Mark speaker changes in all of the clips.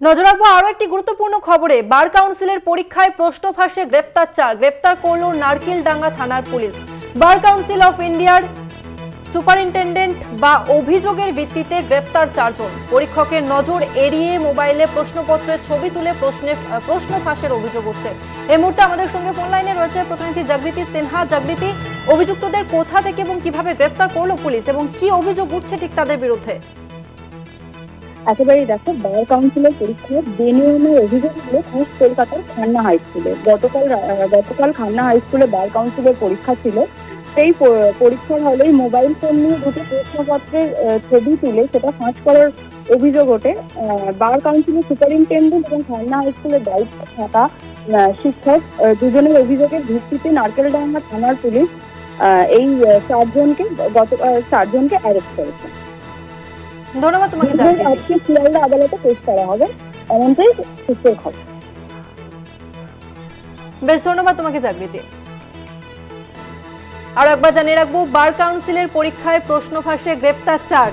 Speaker 1: নজর রাখবো আরো একটি গুরুত্বপূর্ণ খবরে। বার কাউন্সিলের পরীক্ষায় প্রশ্ন ফাঁসে গ্রেপ্তার 4। গ্রেপ্তার করল নারকেলডাঙ্গা থানার পুলিশ। বার কাউন্সিল অফ ইন্ডিয়ার সুপারিনটেন্ডেন্ট বা অভিযোগের ভিত্তিতে গ্রেপ্তার 4 জন। পরীক্ষকের নজর এড়িয়ে মোবাইলে প্রশ্নপত্রের ছবি তুলে প্রশ্ন ফাঁসের অভিযোগ উঠছে। এই মুহূর্তে আমাদের সঙ্গে ফোন লাইনে রয়েছে প্রতিনিধি জাগৃতি সিনহা। জাগৃতি, অভিযুক্তদের কোথা থেকে এবং কিভাবে গ্রেপ্তার করলো পুলিশ এবং কি অভিযোগ উঠছে ঠিক তাদের বিরুদ্ধে?
Speaker 2: একেবারেই দেখো, বার কাউন্সিলের পরীক্ষায় বেনিয়মের অভিযোগগুলো কলকাতার খান্না হাই স্কুলে। গতকাল খান্না হাই স্কুলে বার কাউন্সিলের পরীক্ষা ছিল। সেই পরীক্ষার হলেই মোবাইল ফোন নিয়ে দুটো প্রশ্নপত্রের ছবি তুলে সেটা ফাঁস করার অভিযোগ ওঠে। বার কাউন্সিলের সুপারিনটেন্ডেন্ট এবং খান্না হাই স্কুলের দায়িত্বে থাকা শিক্ষক দুজনের অভিযোগের ভিত্তিতে নারকেলডাঙ্গা থানার পুলিশ এই 4 জনকে অ্যারেস্ট করেছে।
Speaker 1: ধন্যবাদ তোমাকে।
Speaker 2: আজকে শিয়ালদা আদালতে পেশ করা হবে, এমনটাই সূত্রের খবর।
Speaker 1: বেশ, ধন্যবাদ তোমাকে জাগৃতি। আর একবার জানিয়ে রাখবো, বার কাউন্সিলের পরীক্ষায় প্রশ্ন ফাঁসে গ্রেপ্তার 4।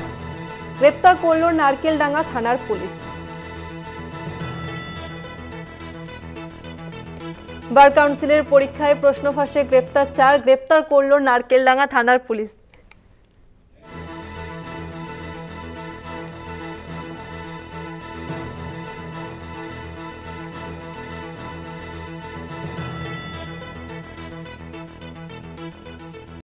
Speaker 1: গ্রেপ্তার করল নারকেলডাঙ্গা থানার পুলিশ। বার কাউন্সিলের পরীক্ষায় প্রশ্ন ফাঁসে গ্রেপ্তার 4। গ্রেপ্তার করল নারকেলডাঙ্গা থানার পুলিশ।